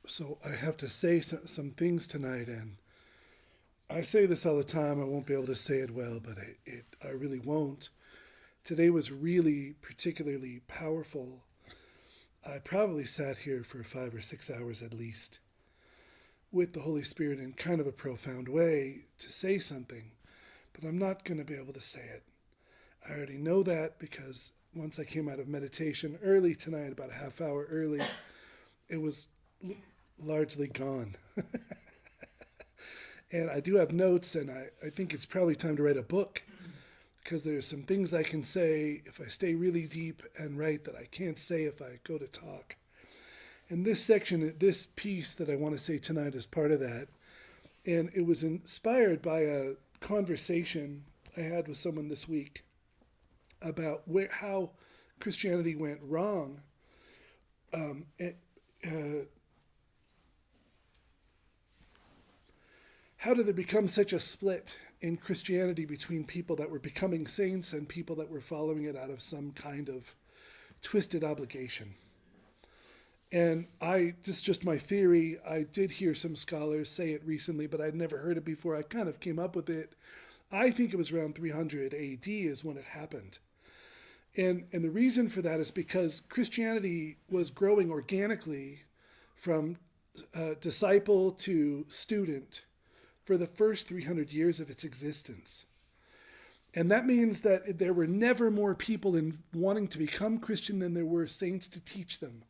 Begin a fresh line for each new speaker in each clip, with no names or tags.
So I have to say some things tonight, and I say this all the time. I won't be able to say it well, but I really won't. Today was really particularly powerful. I probably sat here for 5 or 6 hours at least with the Holy Spirit in kind of a profound way to say something, but I'm not going to be able to say it. I already know that because once I came out of meditation early tonight, about a half hour early, it was largely gone. And I do have notes, and I think it's probably time to write a book because there's some things I can say if I stay really deep and write that I can't say if I go to talk. And this section, this piece that I want to say tonight is part of that. And it was inspired by a conversation I had with someone this week about how Christianity went wrong. Um, it, uh, how did there become such a split in Christianity between people that were becoming saints and people that were following it out of some kind of twisted obligation? And just my theory, I did hear some scholars say it recently, but I'd never heard it before. I kind of came up with it. I think it was around 300 AD is when it happened. And the reason for that is because Christianity was growing organically from disciple to student for the first 300 years of its existence. And that means that there were never more people in wanting to become Christian than there were saints to teach them.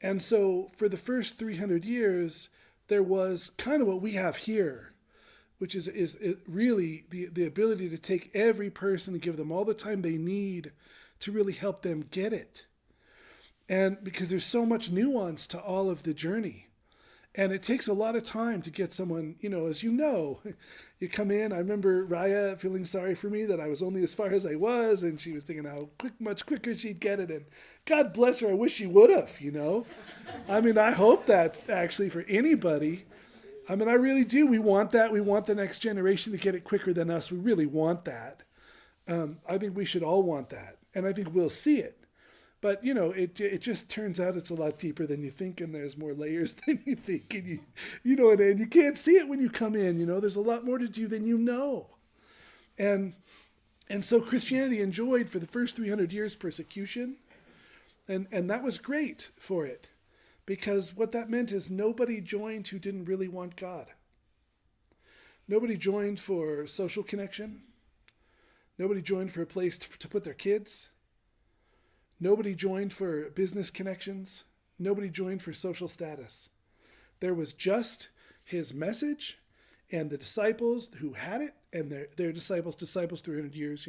And so for the first 300 years, there was kind of what we have here, which is really the ability to take every person and give them all the time they need to really help them get it. And because there's so much nuance to all of the journey. And it takes a lot of time to get someone, as you know, you come in. I remember Raya feeling sorry for me that I was only as far as I was, and she was thinking how much quicker she'd get it. And God bless her, I wish she would have, I mean, I hope that actually for anybody. I mean, I really do. We want that. We want the next generation to get it quicker than us. We really want that. I think we should all want that. And I think we'll see it. But, it just turns out it's a lot deeper than you think, and there's more layers than you think. And and you can't see it when you come in. There's a lot more to do than you know. And so Christianity enjoyed for the first 300 years persecution, and that was great for it. Because what that meant is nobody joined who didn't really want God. Nobody joined for social connection. Nobody joined for a place to put their kids. Nobody joined for business connections. Nobody joined for social status. There was just his message and the disciples who had it, and their disciples 300 years,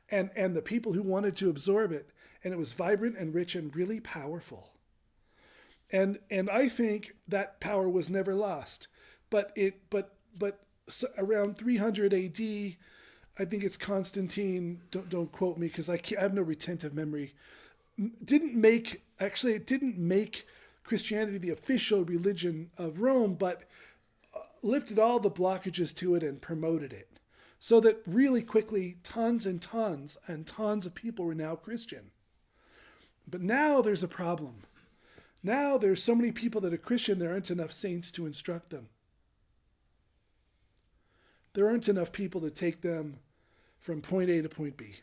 and the people who wanted to absorb it. And it was vibrant and rich and really powerful. And I think that power was never lost. But around 300 AD, I think it's Constantine, don't quote me because I have no retentive memory, it didn't make Christianity the official religion of Rome, but lifted all the blockages to it and promoted it. So that really quickly tons and tons and tons of people were now Christian. But now there's a problem. Now there's so many people that are Christian, there aren't enough saints to instruct them. There aren't enough people to take them from point A to point B.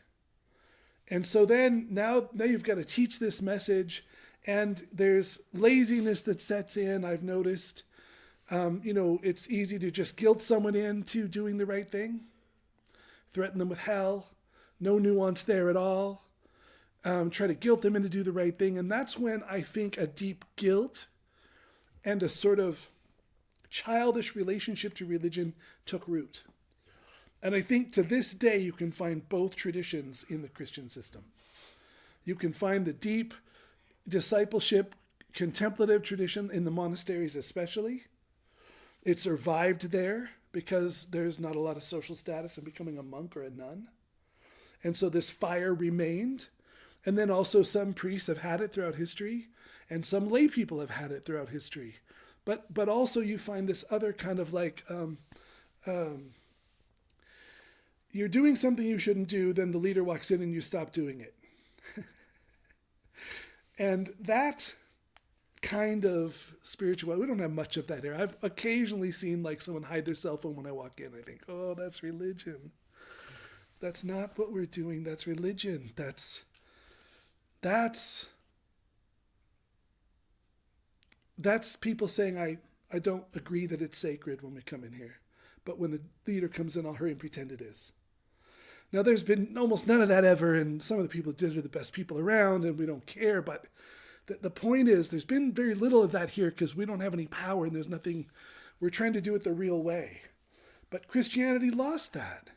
And so then now you've got to teach this message, and there's laziness that sets in, I've noticed. It's easy to just guilt someone into doing the right thing, threaten them with hell, no nuance there at all. Try to guilt them into do the right thing. And that's when I think a deep guilt and a sort of childish relationship to religion took root. And I think to this day, you can find both traditions in the Christian system. You can find the deep discipleship, contemplative tradition in the monasteries especially. It survived there because there's not a lot of social status in becoming a monk or a nun. And so this fire remained. And then also some priests have had it throughout history, and some lay people have had it throughout history. But also you find this other kind of you're doing something you shouldn't do, then the leader walks in and you stop doing it. And that kind of spirituality. We don't have much of that here. I've occasionally seen like someone hide their cell phone when I walk in. I think, oh, that's religion. That's not what we're doing. That's religion. That's people saying, I don't agree that it's sacred when we come in here. But when the leader comes in, I'll hurry and pretend it is. Now, there's been almost none of that ever, and some of the people who did it are the best people around, and we don't care. But the point is, there's been very little of that here because we don't have any power, and there's nothing. We're trying to do it the real way. But Christianity lost that.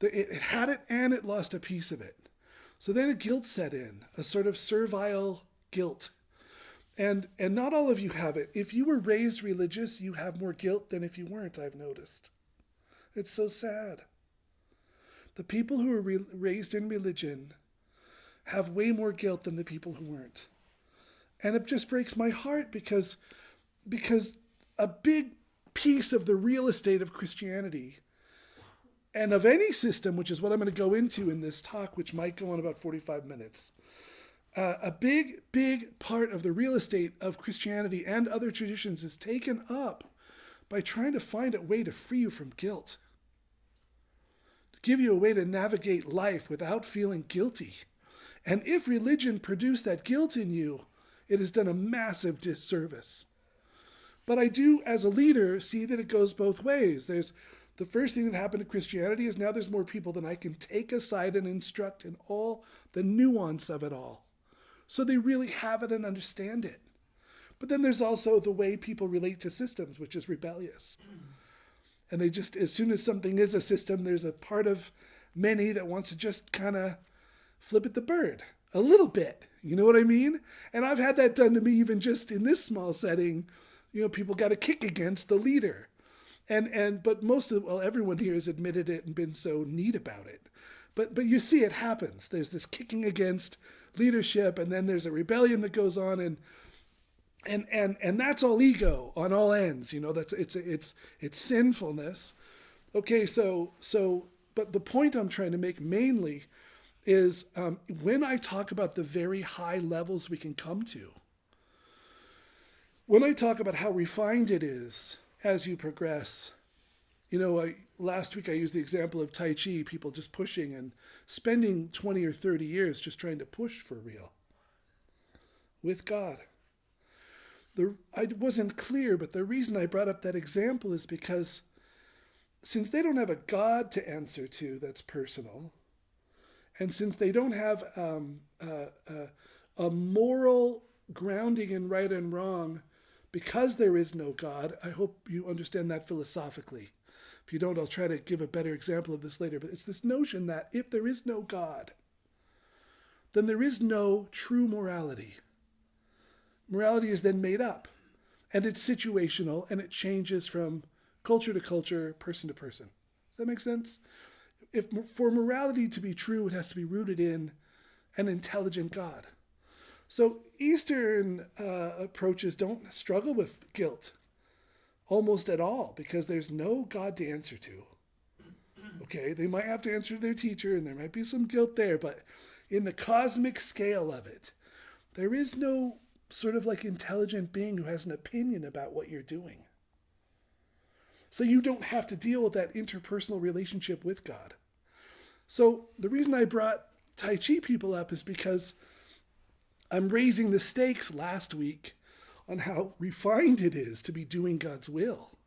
It had it, and it lost a piece of it. So then a guilt set in, a sort of servile guilt. And not all of you have it. If you were raised religious, you have more guilt than if you weren't, I've noticed. It's so sad. The people who are raised in religion have way more guilt than the people who weren't. And it just breaks my heart because a big piece of the real estate of Christianity and of any system, which is what I'm going to go into in this talk, which might go on about 45 minutes, a big part of the real estate of Christianity and other traditions is taken up by trying to find a way to free you from guilt, to give you a way to navigate life without feeling guilty. And if religion produced that guilt in you, it has done a massive disservice. But I do, as a leader, see that it goes both ways. There's the first thing that happened to Christianity is now there's more people than I can take aside and instruct in all the nuance of it all. So they really have it and understand it. But then there's also the way people relate to systems, which is rebellious. And they just, as soon as something is a system, there's a part of many that wants to just kind of flip it the bird a little bit. You know what I mean? And I've had that done to me even just in this small setting. You know, people got a kick against the leader. But everyone here has admitted it and been so neat about it. But you see it happens. There's this kicking against leadership, and then there's a rebellion that goes on, and that's all ego on all ends. You know, it's sinfulness. Okay, but the point I'm trying to make mainly is when I talk about the very high levels we can come to, when I talk about how refined it is as you progress, you know, last week I used the example of Tai Chi, people just pushing and spending 20 or 30 years just trying to push for real with God. I wasn't clear, but the reason I brought up that example is because since they don't have a God to answer to that's personal, and since they don't have a moral grounding in right and wrong because there is no God, I hope you understand that philosophically. If you don't, I'll try to give a better example of this later. But it's this notion that if there is no God, then there is no true morality. Morality is then made up. And it's situational, and it changes from culture to culture, person to person. Does that make sense? For morality to be true, it has to be rooted in an intelligent God. So Eastern approaches don't struggle with guilt almost at all because there's no God to answer to. Okay, they might have to answer to their teacher and there might be some guilt there, but in the cosmic scale of it, there is no sort of like intelligent being who has an opinion about what you're doing. So you don't have to deal with that interpersonal relationship with God. So the reason I brought Tai Chi people up is because I'm raising the stakes last week on how refined it is to be doing God's will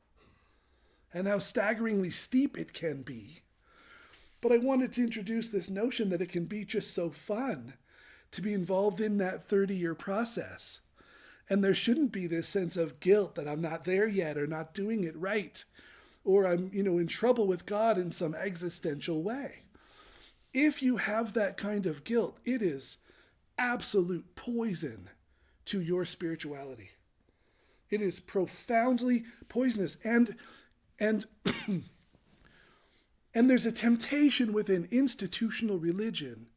and how staggeringly steep it can be. But I wanted to introduce this notion that it can be just so fun to be involved in that 30-year process. And there shouldn't be this sense of guilt that I'm not there yet or not doing it right, or I'm, in trouble with God in some existential way. If you have that kind of guilt, it is absolute poison to your spirituality. It is profoundly poisonous. And there's a temptation within institutional religion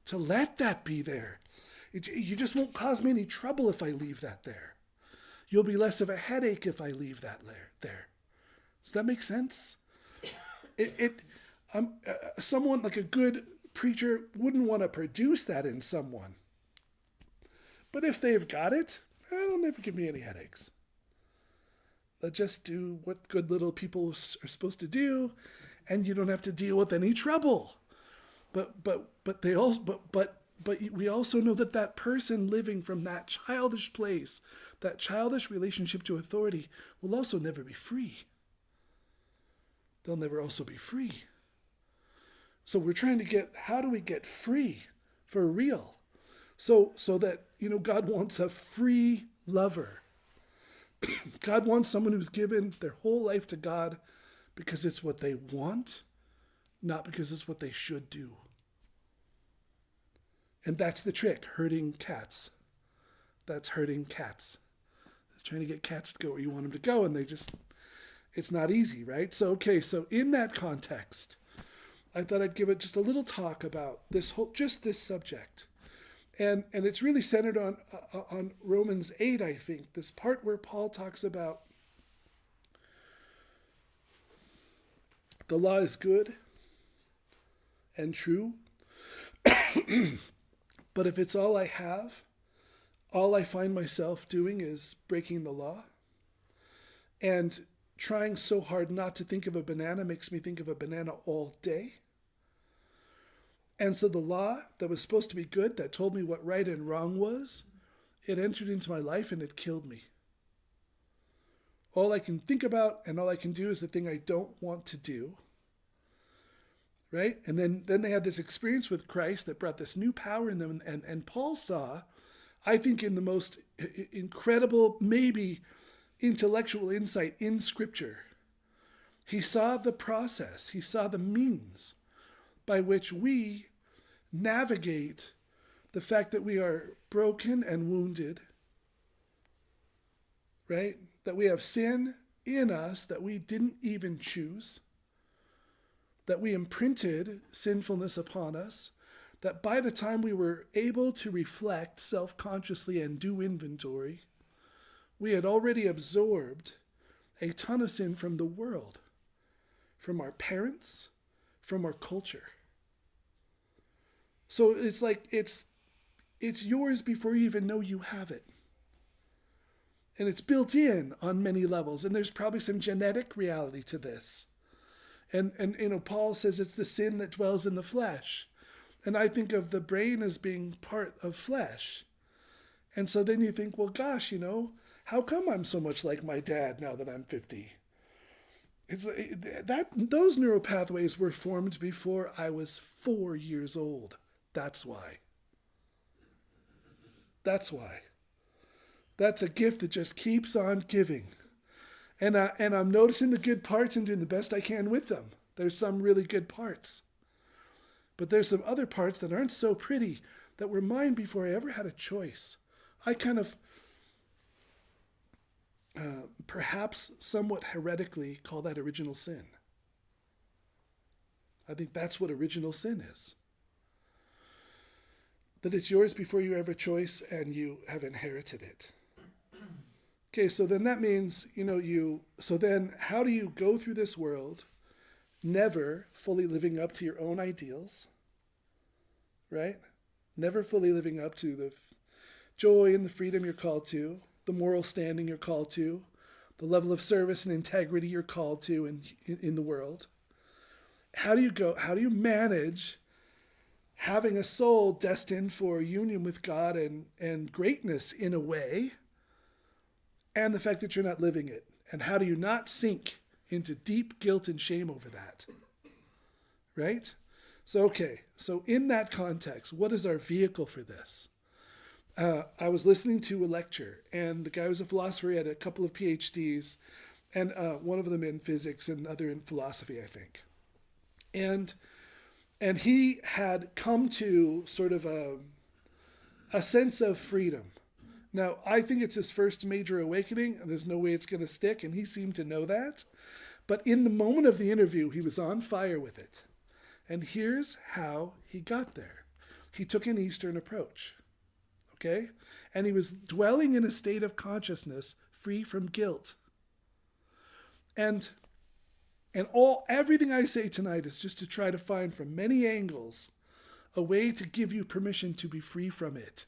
to let that be there. You just won't cause me any trouble if I leave that there. You'll be less of a headache if I leave that there. Does that make sense? Someone like a good preacher wouldn't want to produce that in someone. But if they've got it, They'll never give me any headaches. They'll just do what good little people are supposed to do, and you don't have to deal with any trouble. But we also know that that person living from that childish place, that childish relationship to authority, will also never be free. They'll never also be free. So we're trying to get, how do we get free for real? So that, God wants a free lover. God wants someone who's given their whole life to God because it's what they want, not because it's what they should do. And that's the trick, herding cats. That's herding cats. It's trying to get cats to go where you want them to go, and it's not easy, right? So in that context, I thought I'd give it just a little talk about this subject. And it's really centered on Romans 8, I think, this part where Paul talks about the law is good and true, but if it's all I have, all I find myself doing is breaking the law. And trying so hard not to think of a banana makes me think of a banana all day. And so the law that was supposed to be good, that told me what right and wrong was, it entered into my life and it killed me. All I can think about and all I can do is the thing I don't want to do. Right? And then they had this experience with Christ that brought this new power in them. And Paul saw, I think, in the most incredible, maybe intellectual insight in Scripture, he saw the process, he saw the means by which we navigate the fact that we are broken and wounded, right? That we have sin in us that we didn't even choose, that we imprinted sinfulness upon us, that by the time we were able to reflect self-consciously and do inventory, we had already absorbed a ton of sin from the world, from our parents, from our culture. So it's like it's yours before you even know you have it. And it's built in on many levels. And there's probably some genetic reality to this. And Paul says it's the sin that dwells in the flesh. And I think of the brain as being part of flesh. And so then you think, well, gosh, how come I'm so much like my dad now that I'm 50? Those neural pathways were formed before I was 4 years old. That's why. That's why. That's a gift that just keeps on giving. And I'm noticing the good parts and doing the best I can with them. There's some really good parts. But there's some other parts that aren't so pretty that were mine before I ever had a choice. I kind of, perhaps somewhat heretically, call that original sin. I think that's what original sin is. That it's yours before you have a choice and you have inherited it. Okay, so then that means, so then how do you go through this world never fully living up to your own ideals, right? Never fully living up to the joy and the freedom you're called to, the moral standing you're called to, the level of service and integrity you're called to in the world. How do you manage having a soul destined for union with God and greatness in a way, and the fact that you're not living it? And how do you not sink into deep guilt and shame over that? Right? So in that context, what is our vehicle for this? I was listening to a lecture, and the guy was a philosopher. He had a couple of PhDs, and one of them in physics and other in philosophy, I think. And he had come to sort of a sense of freedom. Now, I think it's his first major awakening, and there's no way it's going to stick, and he seemed to know that. But in the moment of the interview, he was on fire with it. And here's how he got there. He took an Eastern approach, okay? And he was dwelling in a state of consciousness free from guilt. And everything I say tonight is just to try to find from many angles a way to give you permission to be free from it.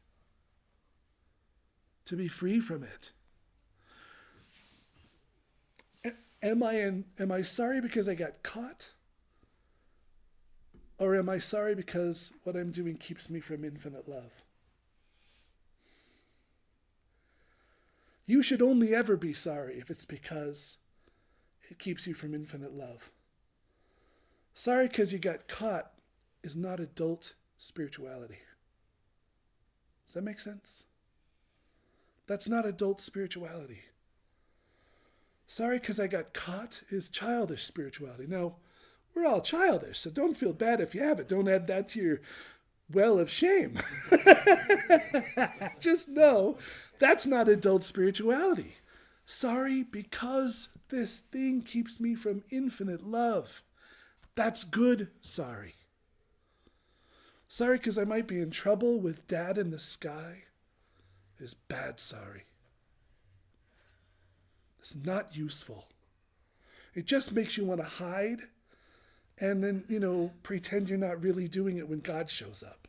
to be free from it. Am I sorry because I got caught? Or am I sorry because what I'm doing keeps me from infinite love? You should only ever be sorry if it's because it keeps you from infinite love. Sorry because you got caught is not adult spirituality. Does that make sense? That's not adult spirituality. Sorry because I got caught is childish spirituality. Now, we're all childish, so don't feel bad if you have it. Don't add that to your well of shame. Just know that's not adult spirituality. Sorry because this thing keeps me from infinite love. That's good sorry. Sorry because I might be in trouble with Dad in the sky is bad sorry. It's not useful. It just makes you want to hide and then, pretend you're not really doing it when God shows up.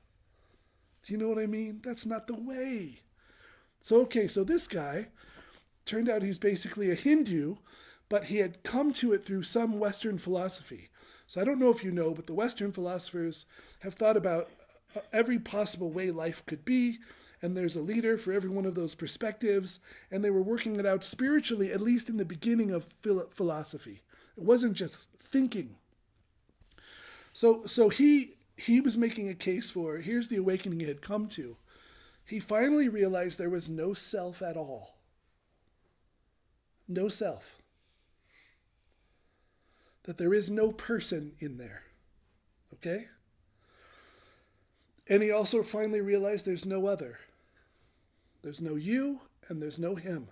Do you know what I mean? That's not the way. So this guy, turned out he's basically a Hindu, but he had come to it through some Western philosophy. So I don't know if you know, but the Western philosophers have thought about every possible way life could be, and there's a leader for every one of those perspectives, and they were working it out spiritually, at least in the beginning of philosophy. It wasn't just thinking. So he was making a case for, here's the awakening he had come to. He finally realized there was no self at all. No self. That there is no person in there. Okay? And he also finally realized there's no other. There's no you and there's no him.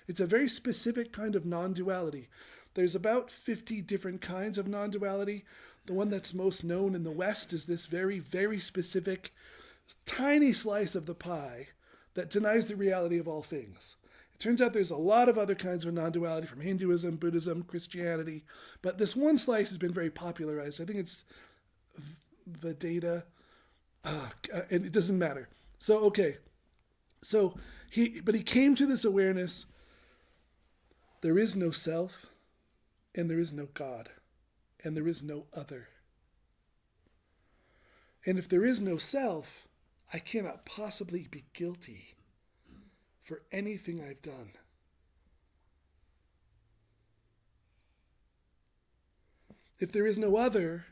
It's a very specific kind of non-duality. There's about 50 different kinds of non-duality. The one that's most known in the West is this very, very specific, tiny slice of the pie that denies the reality of all things. It turns out there's a lot of other kinds of non-duality from Hinduism, Buddhism, Christianity, but this one slice has been very popularized. I think it's Vedanta, and it doesn't matter. So he came to this awareness. There is no self, and there is no God, and there is no other. And if there is no self, I cannot possibly be guilty for anything I've done. If there is no other,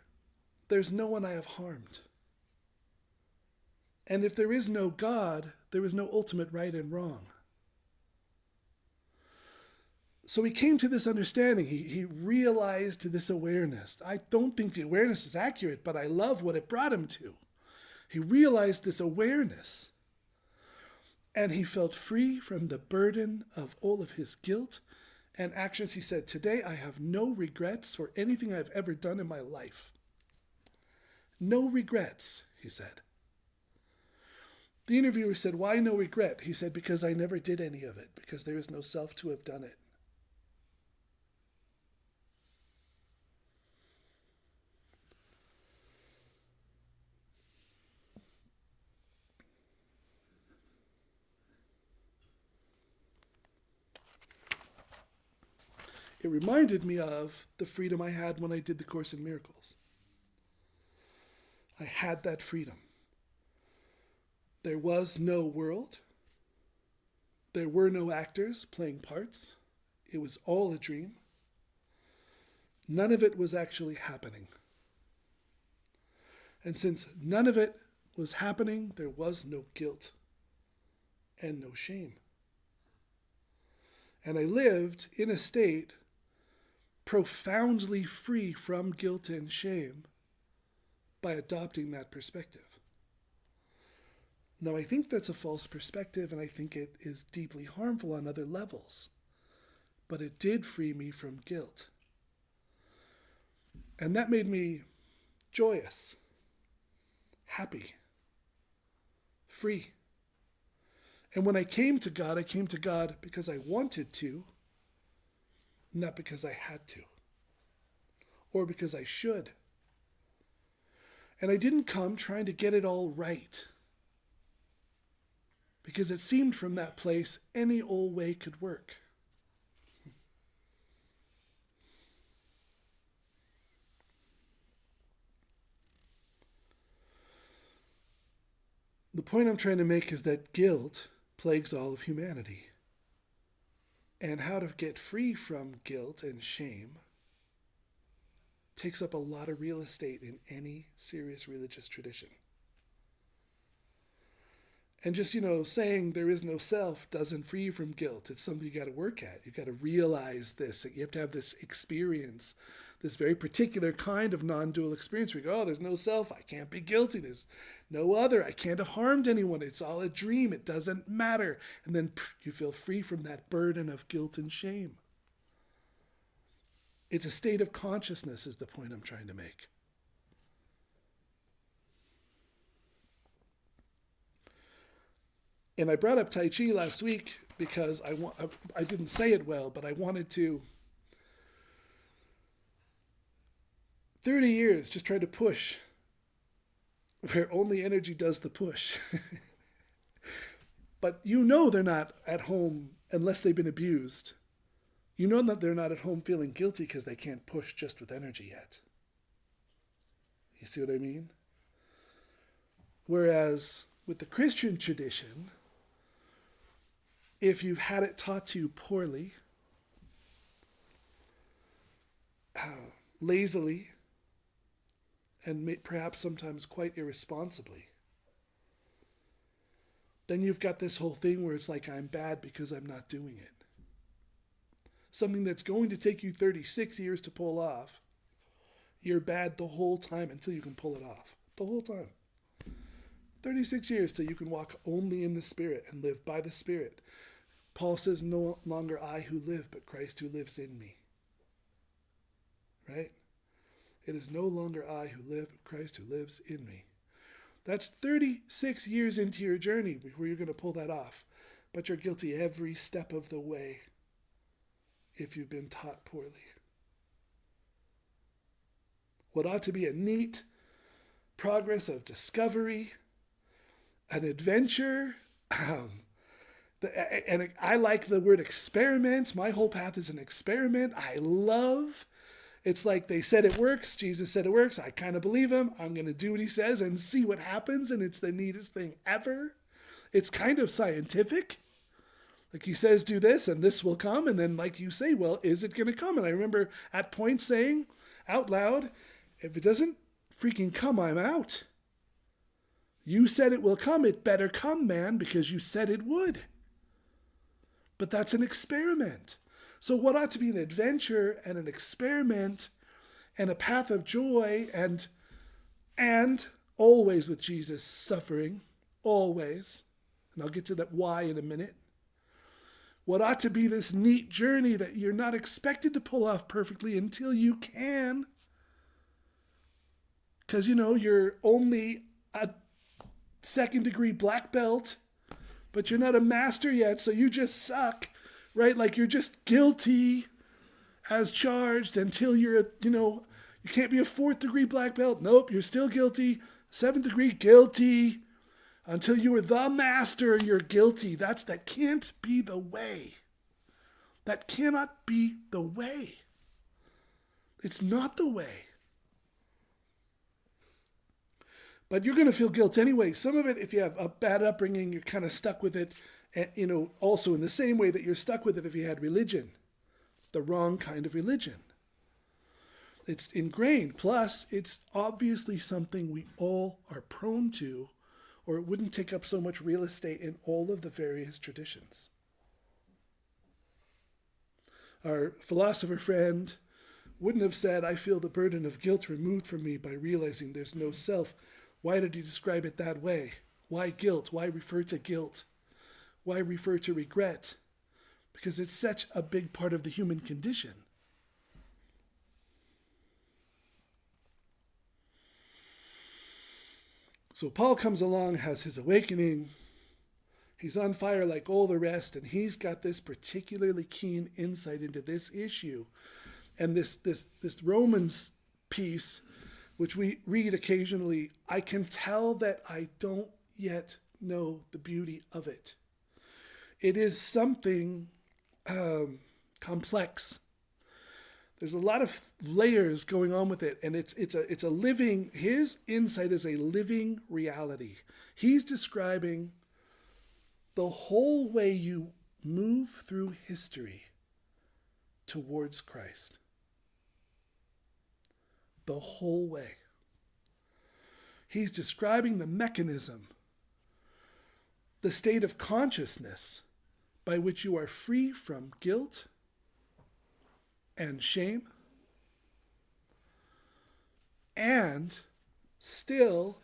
there's no one I have harmed. And if there is no God, there is no ultimate right and wrong. So he came to this understanding. He realized this awareness. I don't think the awareness is accurate, but I love what it brought him to. He realized this awareness. And he felt free from the burden of all of his guilt and actions. He said, today I have no regrets for anything I've ever done in my life. No regrets, he said. The interviewer said, why no regret? He said, because I never did any of it, because there is no self to have done it. It reminded me of the freedom I had when I did the Course in Miracles. I had that freedom. There was no world. There were no actors playing parts. It was all a dream. None of it was actually happening. And since none of it was happening, there was no guilt and no shame. And I lived in a state profoundly free from guilt and shame by adopting that perspective. Now, I think that's a false perspective, and I think it is deeply harmful on other levels. But it did free me from guilt. And that made me joyous, happy, free. And when I came to God because I wanted to, not because I had to, or because I should. And I didn't come trying to get it all right. because it seemed from that place any old way could work. The point I'm trying to make is that guilt plagues all of humanity. And how to get free from guilt and shame takes up a lot of real estate in any serious religious tradition. And just, saying there is no self doesn't free you from guilt. It's something you got to work at. You got to realize this. You have to have this experience, this very particular kind of non-dual experience where you go, oh, there's no self. I can't be guilty. There's no other. I can't have harmed anyone. It's all a dream. It doesn't matter. And then you feel free from that burden of guilt and shame. It's a state of consciousness is the point I'm trying to make. And I brought up Tai Chi last week because I didn't say it well, but I wanted to 30 years just try to push where only energy does the push. But they're not at home unless they've been abused. You know that they're not at home feeling guilty because they can't push just with energy yet. You see what I mean? Whereas with the Christian tradition, if you've had it taught to you poorly, lazily, and perhaps sometimes quite irresponsibly, then you've got this whole thing where it's like, I'm bad because I'm not doing it. Something that's going to take you 36 years to pull off, you're bad the whole time until you can pull it off. The whole time. 36 years till you can walk only in the Spirit and live by the Spirit. Paul says, no longer I who live, but Christ who lives in me. Right? It is no longer I who live, but Christ who lives in me. That's 36 years into your journey before you're going to pull that off. But you're guilty every step of the way if you've been taught poorly. What ought to be a neat progress of discovery, an adventure, and I like the word experiment. My whole path is an experiment. It's like they said it works. Jesus said it works. I kind of believe him. I'm going to do what he says and see what happens. And it's the neatest thing ever. It's kind of scientific. Like he says, do this and this will come. And then like you say, well, is it going to come? And I remember at points saying out loud, if it doesn't freaking come, I'm out. You said it will come. It better come, man, because you said it would. But that's an experiment. So what ought to be an adventure and an experiment and a path of joy and always with Jesus suffering, always. And I'll get to that why in a minute. What ought to be this neat journey that you're not expected to pull off perfectly until you can. Because, you're only a second-degree black belt, but you're not a master yet, so you just suck, right? Like you're just guilty as charged until you're, you can't be a 4th-degree black belt. Nope, you're still guilty. 7th degree, guilty. Until you are the master, you're guilty. That can't be the way. That cannot be the way. It's not the way. But you're going to feel guilt anyway. Some of it, if you have a bad upbringing, you're kind of stuck with it. And, also in the same way that you're stuck with it if you had religion, the wrong kind of religion. It's ingrained. Plus, it's obviously something we all are prone to, or it wouldn't take up so much real estate in all of the various traditions. Our philosopher friend wouldn't have said, I feel the burden of guilt removed from me by realizing there's no self. Why did he describe it that way? Why guilt? Why refer to guilt? Why refer to regret? Because it's such a big part of the human condition. So Paul comes along, has his awakening. He's on fire like all the rest, and he's got this particularly keen insight into this issue. And this Romans piece, which we read occasionally, I can tell that I don't yet know the beauty of it. It is something complex. There's a lot of layers going on with it, and it's a living. His insight is a living reality. He's describing the whole way you move through history towards Christ. The whole way. He's describing the mechanism, the state of consciousness by which you are free from guilt and shame, and still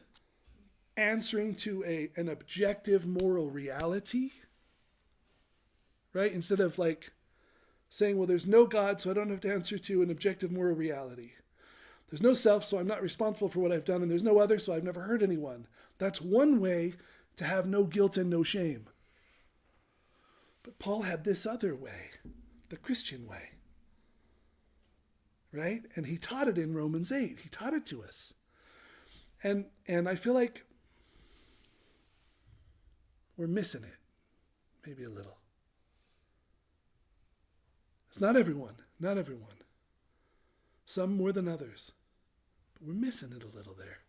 answering to an objective moral reality, right? Instead of like saying, well, there's no God, so I don't have to answer to an objective moral reality. There's no self, so I'm not responsible for what I've done, and there's no other, so I've never hurt anyone. That's one way to have no guilt and no shame. But Paul had this other way, the Christian way. Right? And he taught it in Romans 8. He taught it to us. And I feel like we're missing it. Maybe a little. It's not everyone. Not everyone. Some more than others. But we're missing it a little there.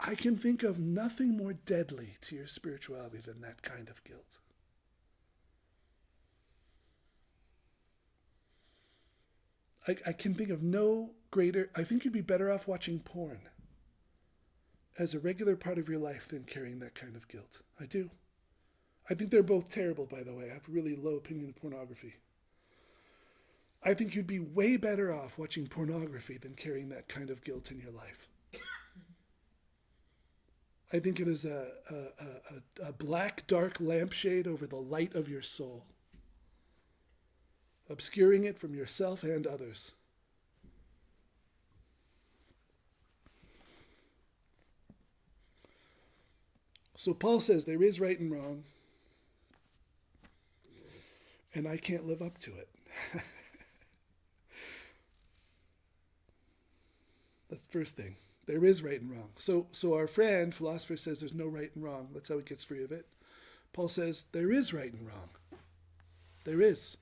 I can think of nothing more deadly to your spirituality than that kind of guilt. I can think of no greater. I think you'd be better off watching porn as a regular part of your life than carrying that kind of guilt. I do. I think they're both terrible, by the way. I have a really low opinion of pornography. I think you'd be way better off watching pornography than carrying that kind of guilt in your life. I think it is a black, dark lampshade over the light of your soul, obscuring it from yourself and others. So Paul says there is right and wrong, and I can't live up to it. That's the first thing. There is right and wrong. So our friend, philosopher, says there's no right and wrong. That's how he gets free of it. Paul says there is right and wrong. There is.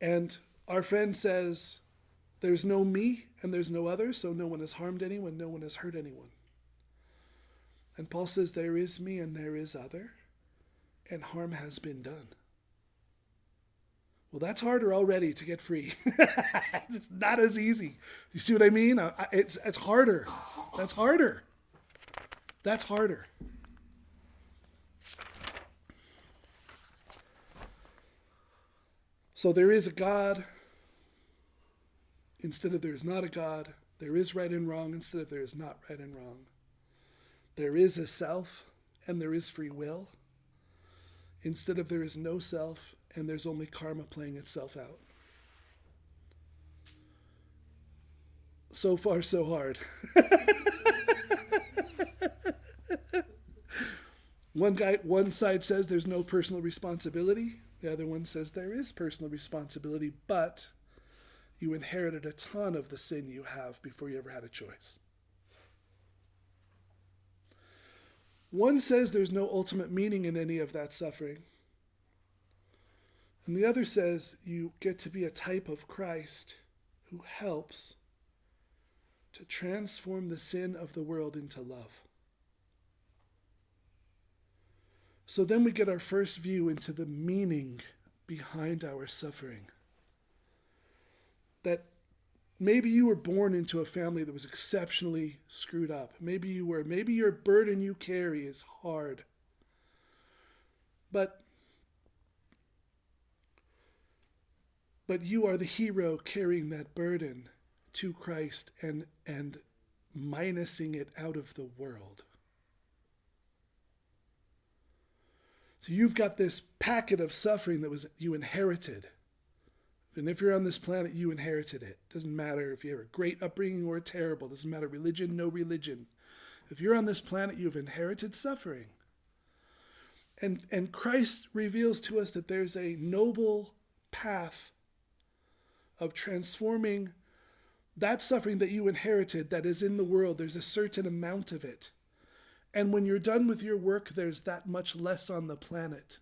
And our friend says there's no me and there's no other, so no one has harmed anyone, no one has hurt anyone. And Paul says there is me and there is other, and harm has been done. Well, that's harder already to get free. It's not as easy. You see what I mean? It's harder. That's harder. That's harder. So there is a God instead of there is not a God. There is right and wrong instead of there is not right and wrong. There is a self and there is free will instead of there is no self and there's only karma playing itself out. So far, so hard. One side says there's no personal responsibility. The other one says there is personal responsibility, but you inherited a ton of the sin you have before you ever had a choice. One says there's no ultimate meaning in any of that suffering. And the other says you get to be a type of Christ who helps to transform the sin of the world into love. So then we get our first view into the meaning behind our suffering. That maybe you were born into a family that was exceptionally screwed up. Maybe your burden you carry is hard. But you are the hero carrying that burden to Christ and minusing it out of the world. So you've got this packet of suffering that you inherited. And if you're on this planet, you inherited it. Doesn't matter if you have a great upbringing or a terrible. Doesn't matter religion, no religion. If you're on this planet, you've inherited suffering. And Christ reveals to us that there's a noble path of transforming That suffering that you inherited that is in the world, there's a certain amount of it. And when you're done with your work, there's that much less on the planet.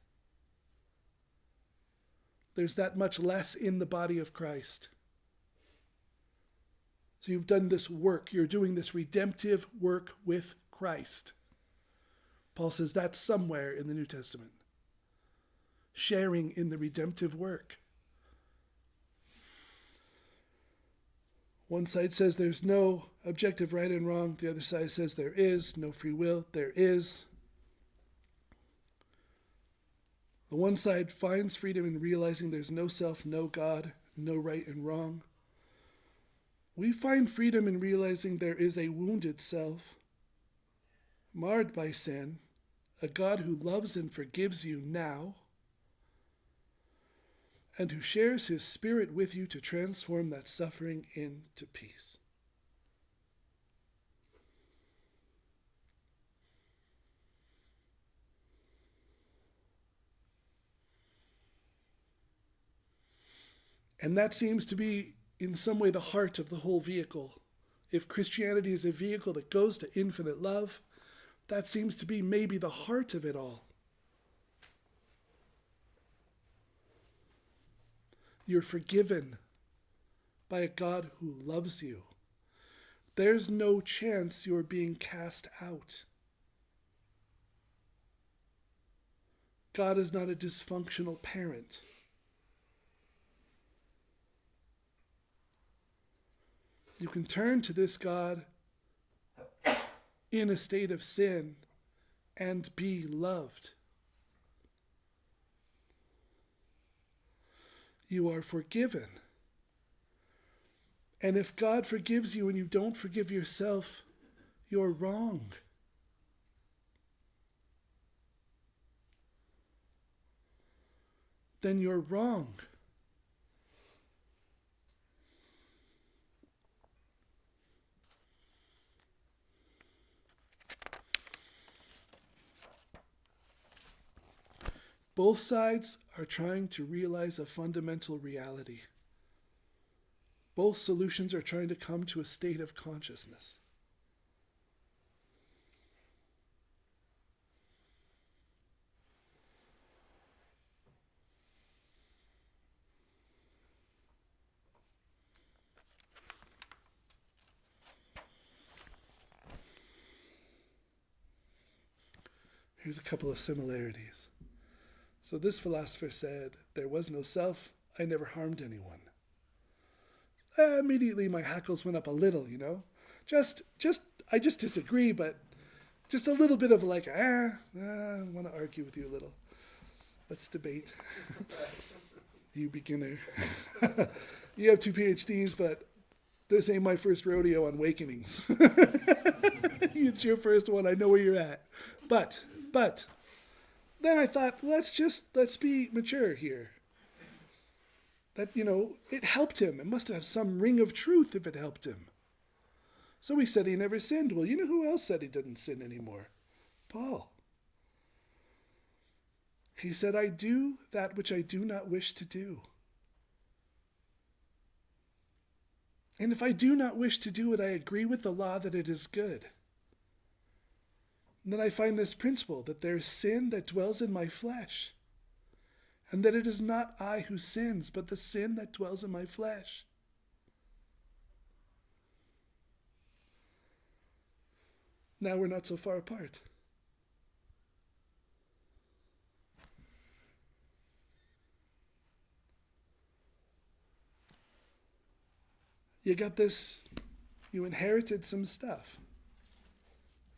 There's that much less in the body of Christ. So you've done this work. You're doing this redemptive work with Christ. Paul says that's somewhere in the New Testament. Sharing in the redemptive work. One side says there's no objective right and wrong. The other side says there is. No free will. There is. The one side finds freedom in realizing there's no self, no God, no right and wrong. We find freedom in realizing there is a wounded self, marred by sin, a God who loves and forgives you now, and who shares his spirit with you to transform that suffering into peace. And that seems to be, in some way, the heart of the whole vehicle. If Christianity is a vehicle that goes to infinite love, that seems to be maybe the heart of it all. You're forgiven by a God who loves you. There's no chance you're being cast out. God is not a dysfunctional parent. You can turn to this God in a state of sin and be loved. You are forgiven. And if God forgives you and you don't forgive yourself, you're wrong. Then you're wrong. Both sides are trying to realize a fundamental reality. Both solutions are trying to come to a state of consciousness. Here's a couple of similarities. So this philosopher said, there was no self, I never harmed anyone. Immediately my hackles went up a little, I just disagree, but just a little bit of like, I want to argue with you a little. Let's debate. You beginner. You have 2 PhDs, but this ain't my first rodeo on Wakenings. It's your first one, I know where you're at. But, then I thought, let's be mature here. That, it helped him. It must have some ring of truth if it helped him. So he said he never sinned. Well, you know who else said he didn't sin anymore? Paul. He said, I do that which I do not wish to do. And if I do not wish to do it, I agree with the law that it is good. And then I find this principle, that there is sin that dwells in my flesh, and that it is not I who sins, but the sin that dwells in my flesh. Now we're not so far apart. You got this, you inherited some stuff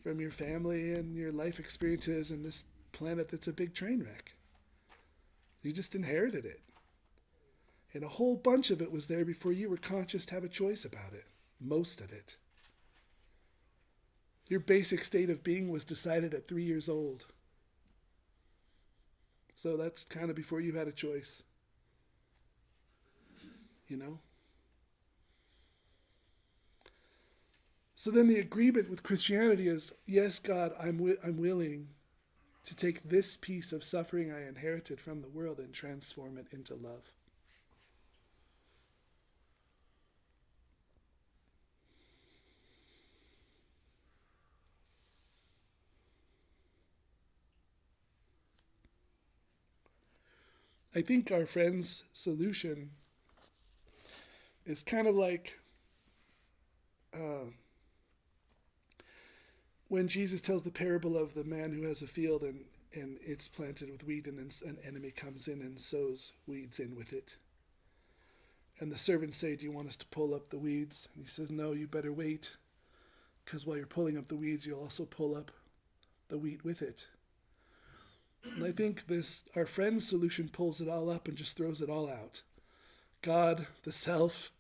from your family and your life experiences in this planet that's a big train wreck. You just inherited it. And a whole bunch of it was there before you were conscious to have a choice about it. Most of it. Your basic state of being was decided at 3 years old. So that's kind of before you had a choice. So then the agreement with Christianity is, yes, God, I'm willing to take this piece of suffering I inherited from the world and transform it into love. I think our friend's solution is kind of like when Jesus tells the parable of the man who has a field and it's planted with wheat, and then an enemy comes in and sows weeds in with it. And the servants say, do you want us to pull up the weeds? And he says, no, you better wait, because while you're pulling up the weeds, you'll also pull up the wheat with it. And I think our friend's solution pulls it all up and just throws it all out. God, the self,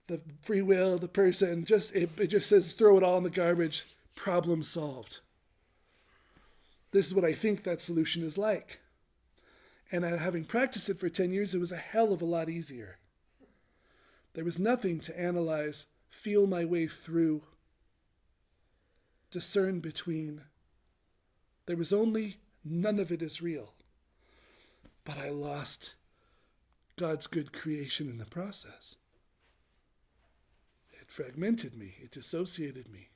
the free will, the person, it just says throw it all in the garbage, problem solved. This is what I think that solution is like. And having practiced it for 10 years, it was a hell of a lot easier. There was nothing to analyze, feel my way through, discern between. There was only none of it is real. But I lost God's good creation in the process. It fragmented me. It dissociated me.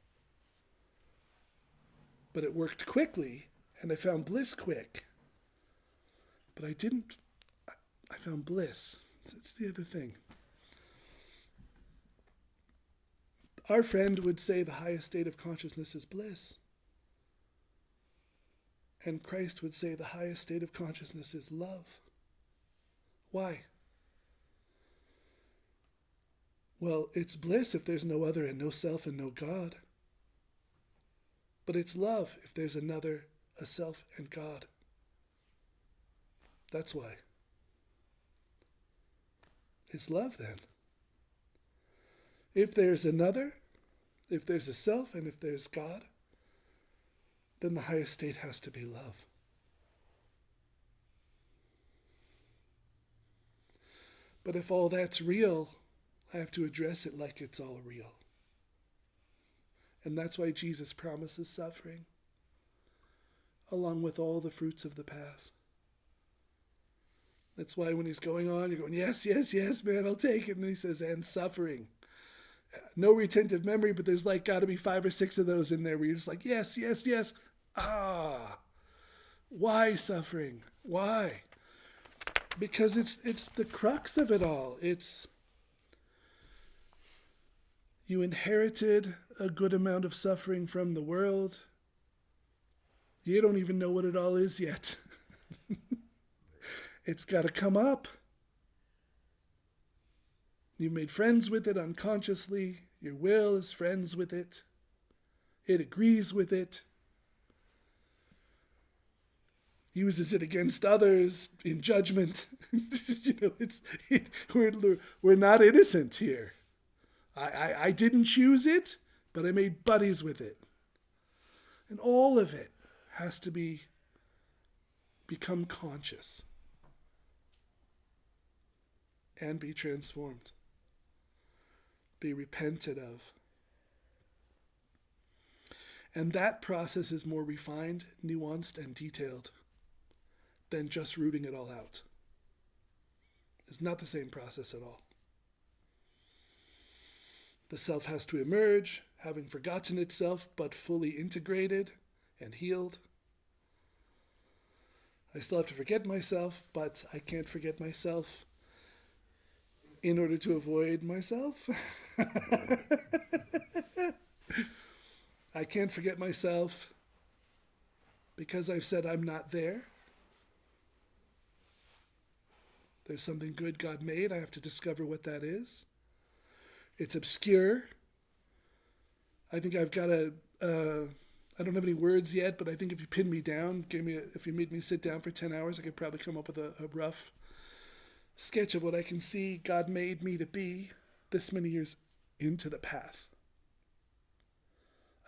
But it worked quickly, and I found bliss quick. But I found bliss. That's the other thing. Our friend would say the highest state of consciousness is bliss. And Christ would say the highest state of consciousness is love. Why? Well, it's bliss if there's no other and no self and no God. But it's love if there's another, a self and God. That's why. It's love then. If there's another, if there's a self and if there's God, then the highest state has to be love. But if all that's real, I have to address it like it's all real. And that's why Jesus promises suffering, along with all the fruits of the path. That's why when he's going on, you're going, yes, yes, yes, man, I'll take it. And he says, and suffering. No retentive memory, but there's like got to be 5 or 6 of those in there where you're just like, yes, yes, yes. Why suffering? Why? Because it's the crux of it all. It's you inherited a good amount of suffering from the world. You don't even know what it all is yet. It's got to come up. You've made friends with it unconsciously. Your will is friends with it. It agrees with it. Uses it against others in judgment. We're not innocent here. I didn't choose it, but I made buddies with it. And all of it has to become conscious and be transformed. Be repented of. And that process is more refined, nuanced, and detailed than just rooting it all out. It's not the same process at all. The self has to emerge, having forgotten itself, but fully integrated and healed. I still have to forget myself, but I can't forget myself in order to avoid myself. I can't forget myself because I've said I'm not there. There's something good God made. I have to discover what that is. It's obscure. I think I've got I don't have any words yet, but I think if you pinned me down, if you made me sit down for 10 hours, I could probably come up with a rough sketch of what I can see God made me to be this many years into the path.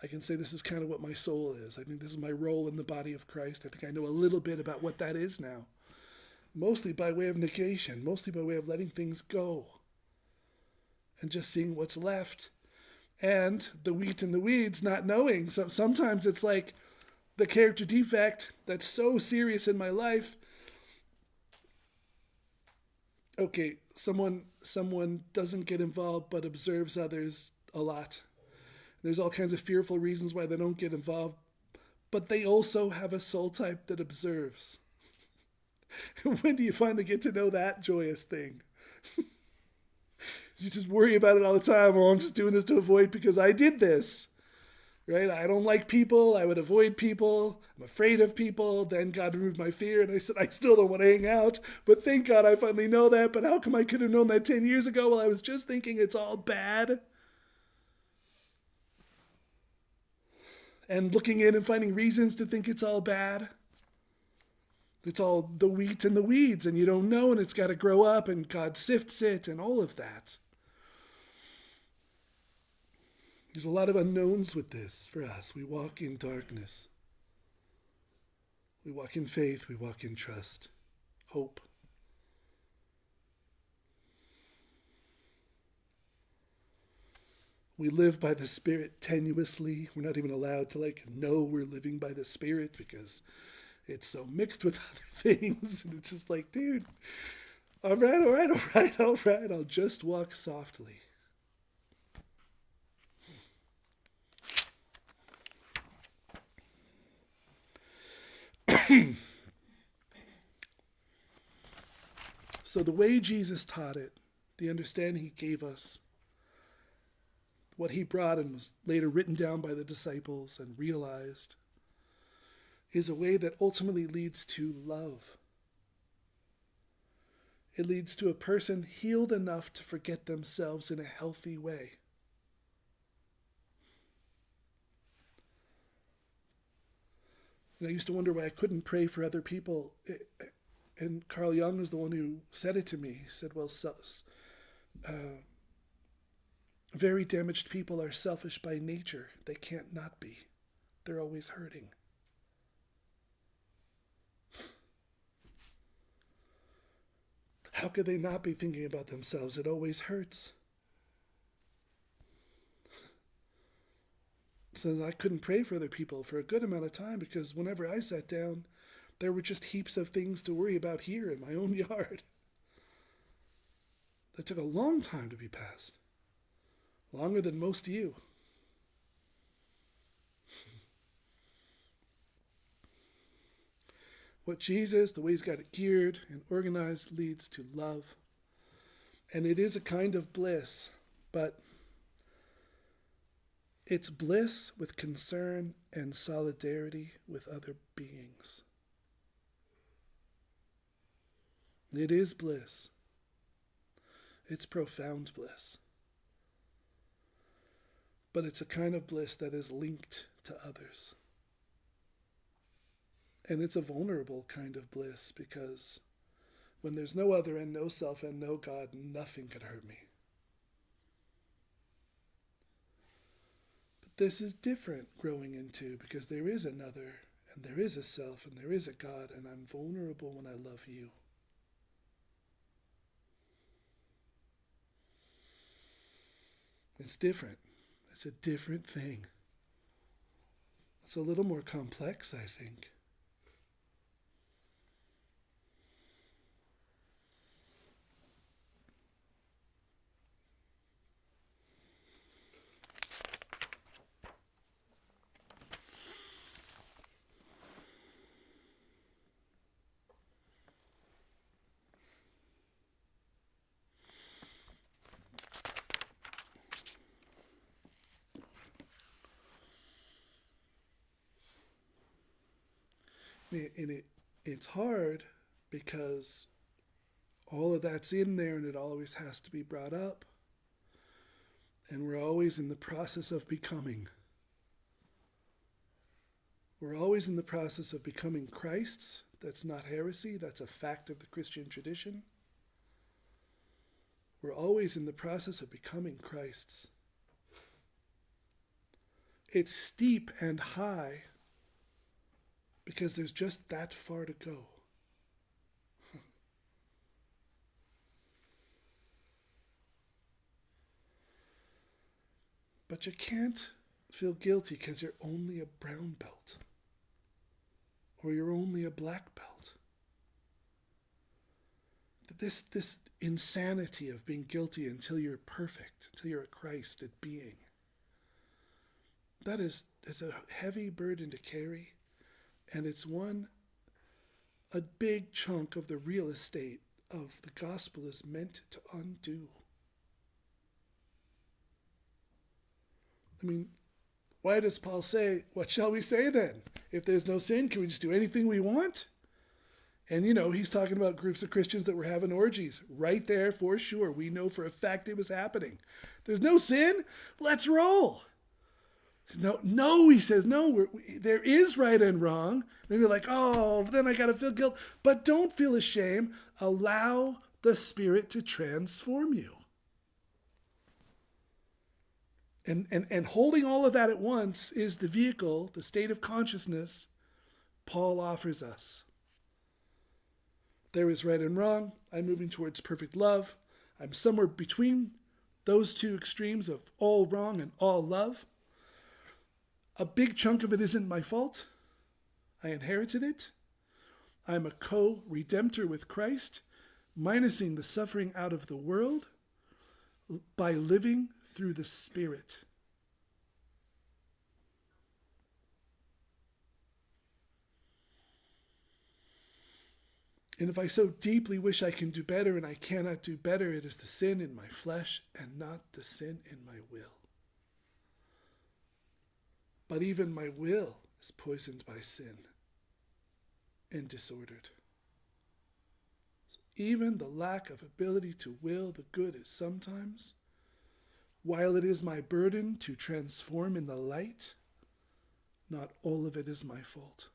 I can say this is kind of what my soul is. I think this is my role in the body of Christ. I think I know a little bit about what that is now. Mostly by way of negation, mostly by way of letting things go and just seeing what's left. And the wheat and the weeds, not knowing. So sometimes it's like the character defect that's so serious in my life. Okay, someone doesn't get involved but observes others a lot. There's all kinds of fearful reasons why they don't get involved, but they also have a soul type that observes. When do you finally get to know that joyous thing? You just worry about it all the time. Oh, I'm just doing this to avoid because I did this. Right? I don't like people. I would avoid people. I'm afraid of people. Then God removed my fear, and I said, I still don't want to hang out. But thank God I finally know that. But how come I could have known that 10 years ago? Well, I was just thinking it's all bad. And looking in and finding reasons to think it's all bad. It's all the wheat and the weeds, and you don't know, and it's got to grow up, and God sifts it, and all of that. There's a lot of unknowns with this for us. We walk in darkness. We walk in faith. We walk in trust, hope. We live by the Spirit tenuously. We're not even allowed to know we're living by the Spirit because it's so mixed with other things. And it's just like, dude, all right. I'll just walk softly. So the way Jesus taught it, the understanding he gave us, what he brought and was later written down by the disciples and realized, is a way that ultimately leads to love. It leads to a person healed enough to forget themselves in a healthy way. And I used to wonder why I couldn't pray for other people. And Carl Jung is the one who said it to me. He said, well, very damaged people are selfish by nature. They can't not be. They're always hurting. How could they not be thinking about themselves? It always hurts. So I couldn't pray for other people for a good amount of time because whenever I sat down, there were just heaps of things to worry about here in my own yard. That took a long time to be passed. Longer than most of you. What Jesus, the way he's got it geared and organized, leads to love. And it is a kind of bliss, but it's bliss with concern and solidarity with other beings. It is bliss. It's profound bliss. But it's a kind of bliss that is linked to others. And it's a vulnerable kind of bliss because when there's no other and no self and no God, nothing could hurt me. But this is different growing into because there is another and there is a self and there is a God and I'm vulnerable when I love you. It's different. It's a different thing. It's a little more complex, I think. And it's hard because all of that's in there and it always has to be brought up. And we're always in the process of becoming. We're always in the process of becoming Christ's. That's not heresy. That's a fact of the Christian tradition. We're always in the process of becoming Christ's. It's steep and high because there's just that far to go. But you can't feel guilty because you're only a brown belt. Or you're only a black belt. This insanity of being guilty until you're perfect, until you're a Christ at being. It's a heavy burden to carry. And it's one a big chunk of the real estate of the gospel is meant to undo. I mean, why does Paul say, what shall we say then? If there's no sin, can we just do anything we want? And, he's talking about groups of Christians that were having orgies. Right there, for sure. We know for a fact it was happening. There's no sin? Let's roll. No, he says, no, there is right and wrong. Then you're like, oh, then I got to feel guilt. But don't feel ashamed. Allow the Spirit to transform you. And holding all of that at once is the vehicle, the state of consciousness Paul offers us. There is right and wrong. I'm moving towards perfect love. I'm somewhere between those two extremes of all wrong and all love. A big chunk of it isn't my fault. I inherited it. I'm a co-redemptor with Christ, minusing the suffering out of the world by living through the Spirit. And if I so deeply wish I can do better and I cannot do better, it is the sin in my flesh and not the sin in my will. But even my will is poisoned by sin and disordered. So even the lack of ability to will the good is sometimes, while it is my burden to transform in the light, not all of it is my fault.